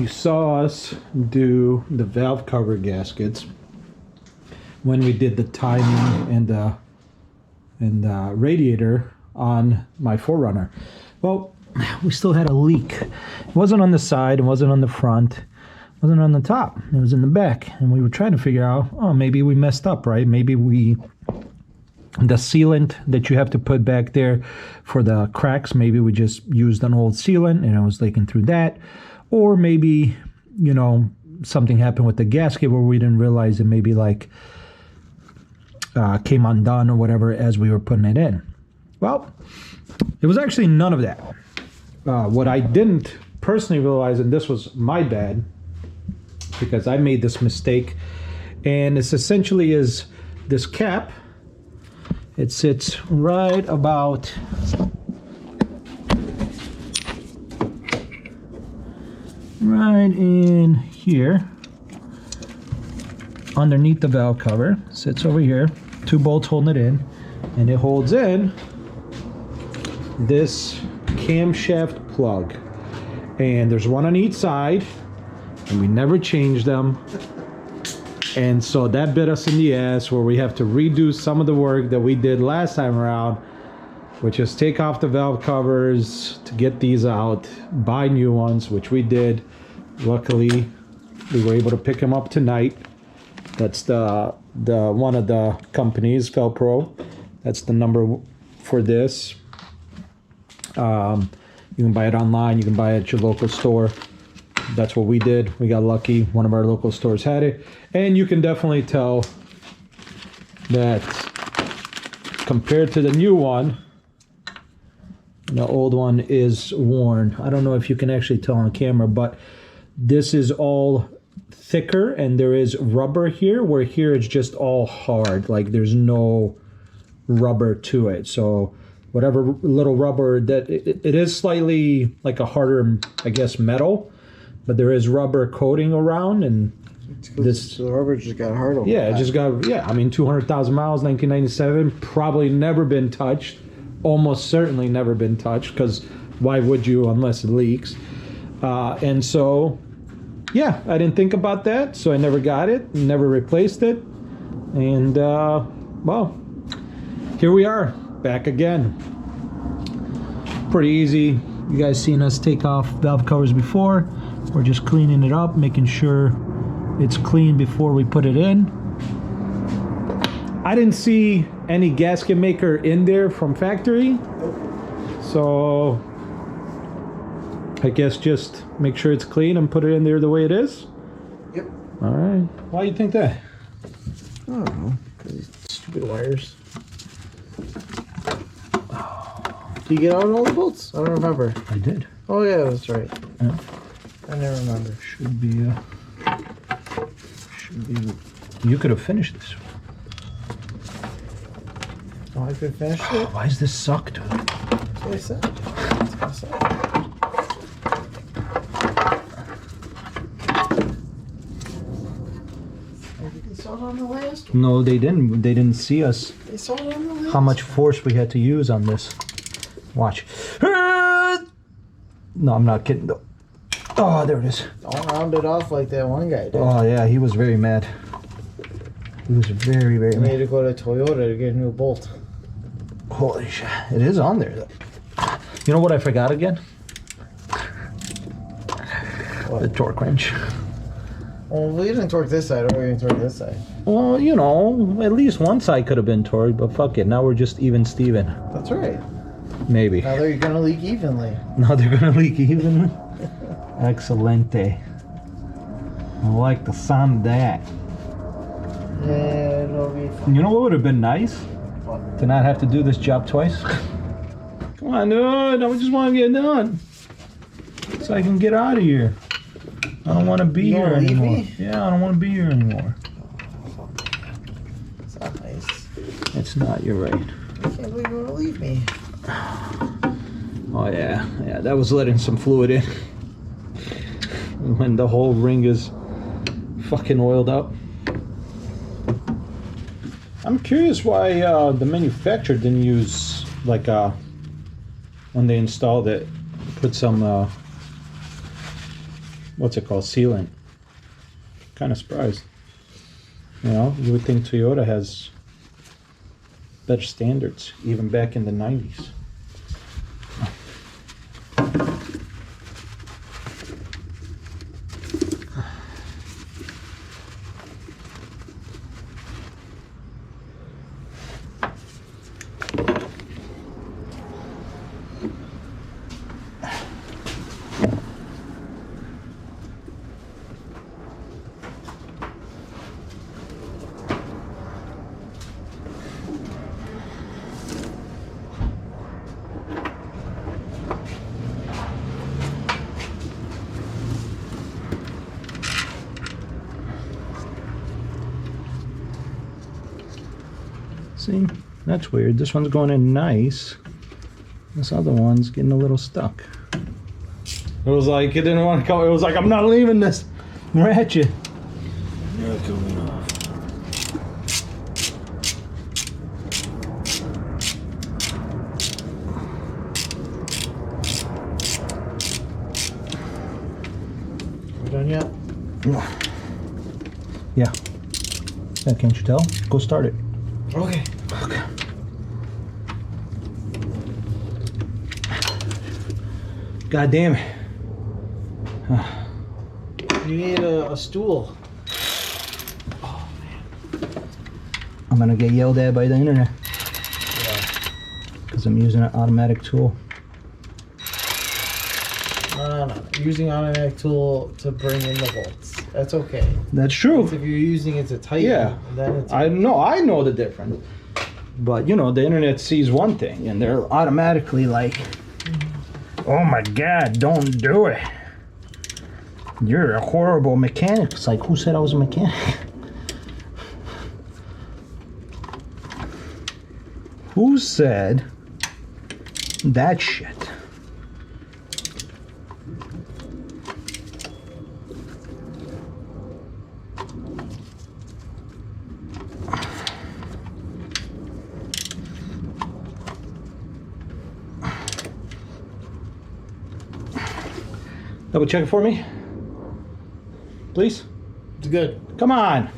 you saw us do the valve cover gaskets when we did the timing and the radiator on my 4Runner. Well, we still had a leak. It wasn't on the side, it wasn't on the front, it wasn't on the top, it was in the back. And we were trying to figure out, oh, maybe we messed up, right? Maybe the sealant that you have to put back there for the cracks, maybe we just used an old sealant and it was leaking through that. Or maybe, you know, something happened with the gasket where we didn't realize it maybe like came undone or whatever as we were putting it in. Well, it was actually none of that. What I didn't personally realize, and this was my bad, because I made this mistake, and it's essentially is this cap. It sits right about in here, underneath the valve cover. Sits over here, 2 bolts holding it in, and it holds in this camshaft plug. And there's one on each side, and we never changed them. And so that bit us in the ass, where we have to redo some of the work that we did last time around, which is take off the valve covers to get these out, buy new ones, which we did. Luckily, we were able to pick them up tonight. That's the one of the companies, Felpro. That's the number for this. You can buy it online, you can buy it at your local store. That's what we did. We got lucky. One of our local stores had it. And you can definitely tell that compared to the new one, the old one is worn. I don't know if you can actually tell on camera, but this is all thicker and there is rubber here, where here it's just all hard. Like there's no rubber to it. So whatever little rubber that it is slightly like a harder, I guess, metal. But there is rubber coating around, and this the rubber just got hard over. Yeah, it just got, I mean, 200,000 miles, 1997, probably never been touched, almost certainly never been touched, because why would you unless it leaks? And so, yeah, I didn't think about that, so I never got it, never replaced it, and well, here we are, back again. Pretty easy. You guys seen us take off valve covers before. We're just cleaning it up, making sure it's clean before we put it in. I didn't see any gasket maker in there from factory, so I guess just make sure it's clean and put it in there the way it is. Yep. All right. Why do you think that? I don't know, because stupid wires. Do you get out all the bolts? I don't remember. I did. Oh yeah, that's right. Yeah. I never remember. Should be. You could have finished this. Oh, I could finish it? Why does this suck, dude? That's what I said. That's what I said. They saw it on the last one. No, they didn't. They didn't see us. They saw it on the last. How much force we had to use on this. Watch. No, I'm not kidding though. Oh, there it is. Don't round it off like that one guy did. Oh yeah, he was very mad. He was very, very I mad. need to go to Toyota to get a new bolt. Holy shit. It is on there though. You know what I forgot again? What? The torque wrench. Well, we didn't torque this side, or we didn't torque this side. Well, you know, at least one side could have been torqued, but fuck it. Now we're just even Steven. That's right. Maybe. Now they're gonna leak evenly. Now they're gonna leak evenly. Excelente. I like the sound of that. Yeah, it'll be fun. You know what would have been nice? What? To not have to do this job twice. Come on, dude. I just want to get done. So I can get out of here. I don't want to be here anymore. Me? Yeah, I don't want to be here anymore. It's not nice. It's not, you're right. I can't believe you want to leave me. Oh yeah, yeah, that was letting some fluid in. When the whole ring is fucking oiled up. I'm curious why the manufacturer didn't use, like, when they installed it, put some what's it called, sealant. Kind of surprised. You know, you would think Toyota has better standards, even back in the 90s. See, that's weird. This one's going in nice. This other one's getting a little stuck. It was like, it didn't want to come. It was like, I'm not leaving this ratchet. You're coming off. We done yet? Yeah. Yeah, can't you tell? Go start it. Okay. Okay. God damn it. You need a stool. I'm gonna get yelled at by the internet. Yeah. Because I'm using an automatic tool. No. You're using automatic tool to bring in the bolts. That's okay. That's true. It's if you're using it to tighten, Yeah. then it's I know the difference. But you know, the internet sees one thing and they're automatically like, oh my God, don't do it. You're a horrible mechanic. It's like, who said I was a mechanic? Who said that shit? Double check it for me, please. It's good. Come on.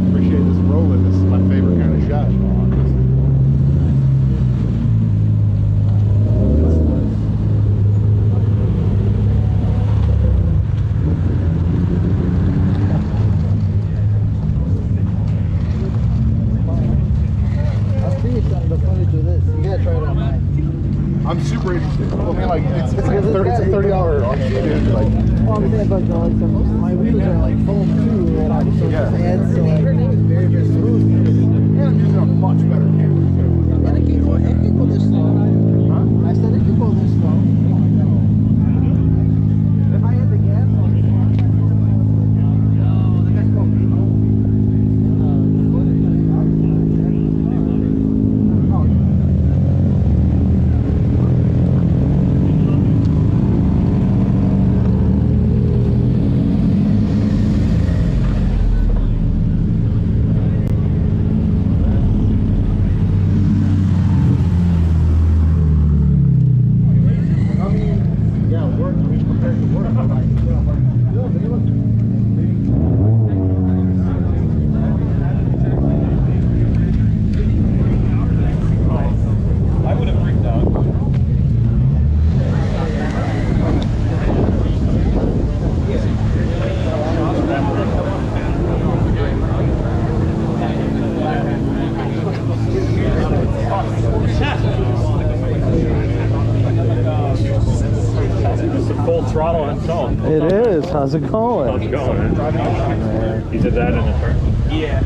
Appreciate this rolling. This is my favorite kind of shot. I'm super interested. I mean, like, it's like a $30 auction, dude. Like, My wheels are like full too, and I'm so Yeah. bad, so it's very, very smooth. and I'm using a much better camera, too. And it can go this slow. Huh? I said it can go this slow. If I hit the gas, Full throttle himself. It is. How's it going? How's it going, man? He did that in a turn? yeah.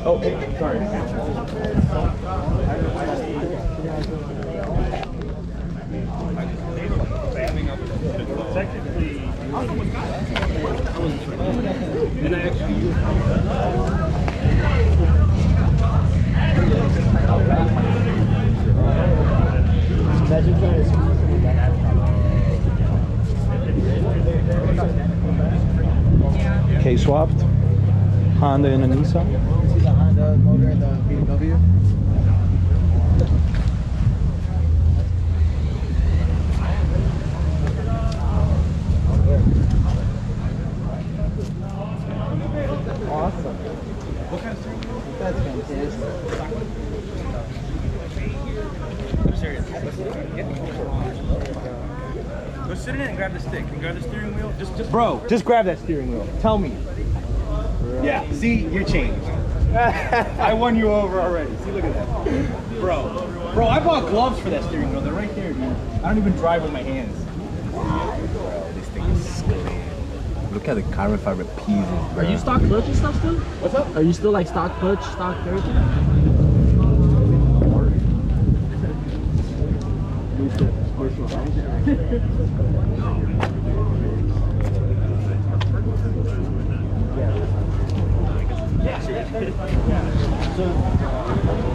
Oh, sorry. Technically, and I actually Imagine trying to squeeze it. K-swapped. Honda and a Nissan. See the Honda motor and the BMW? Awesome. What kind of steering wheel? That's fantastic. I'm serious. Go sit in it and grab the stick. And grab the steering wheel. Just Bro, just grab that steering wheel. Tell me. Yeah, see, you're changed. I won you over already. See, look at that. Bro, I bought gloves for that steering wheel. They're right there, dude. I don't even drive with my hands. Bro, this thing is scary. Look at the carbon fiber pieces, bro. Are you stock clutch and stuff still? What's up? Are you still like stock clutch, stock everything?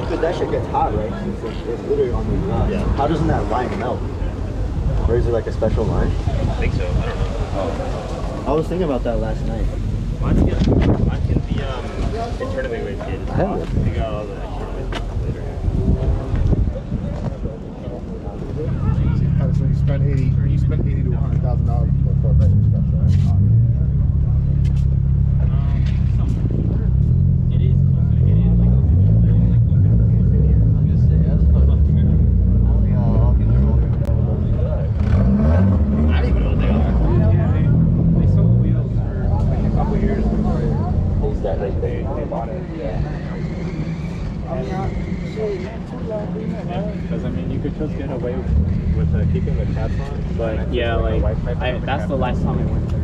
Because that shit gets hot, right? It's literally on the ground. Yeah. How doesn't that line melt? Or is it like a special line? I think so. I don't know. I was thinking about that last night. Mine can be internally weighted. Hell. We got all the external weight later. So you spend 80, or you spend 80 to $100,000 for a better special. Because I mean, you could just get away with keeping the caps on, but Yeah, like that's the last time I went there.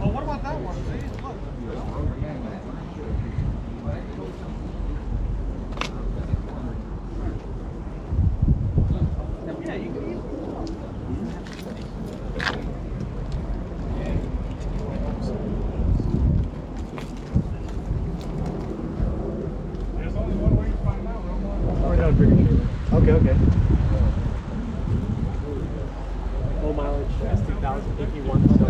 Oh, what about that one? See, look. There's only one way to find out, Okay, okay. Low mileage, S2051. So.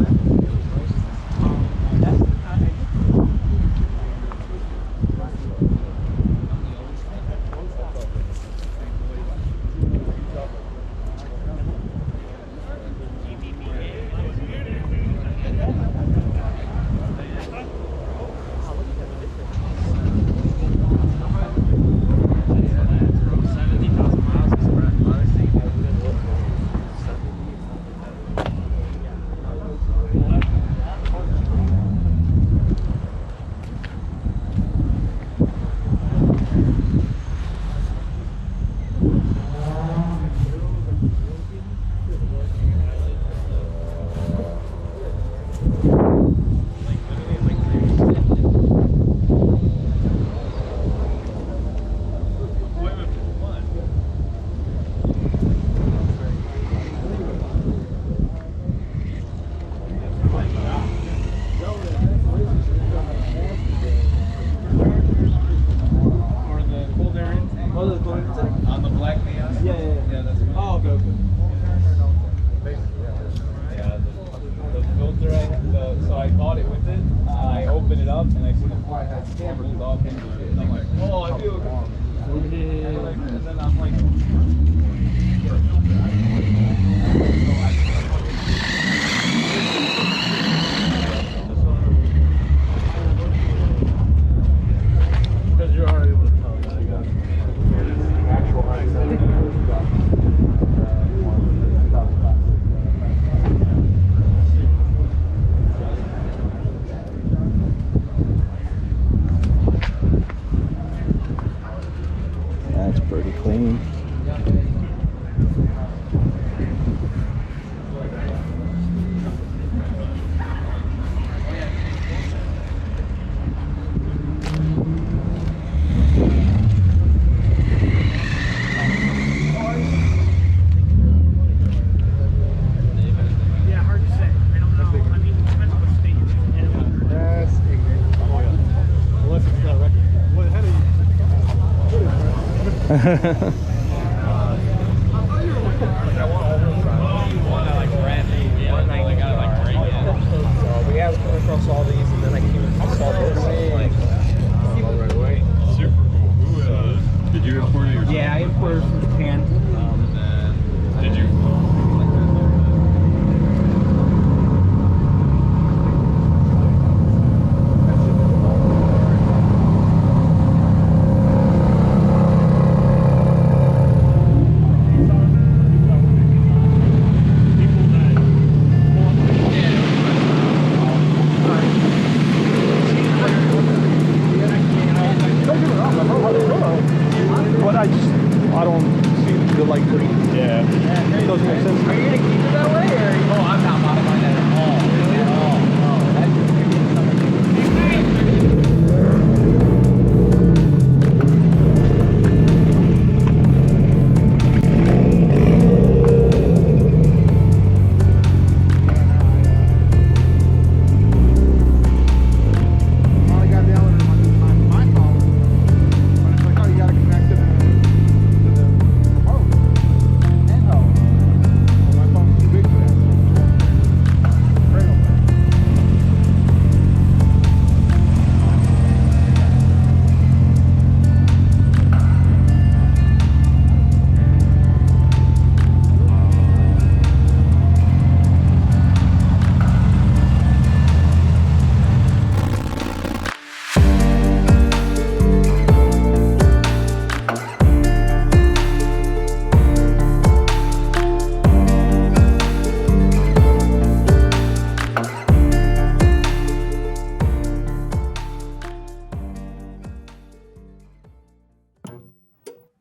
We have come across all these, and then I came across all this. Super cool. Who, did you import it yourself? Yeah, I imported from Japan. Did you? But I don't see the like. Yeah. It doesn't make sense.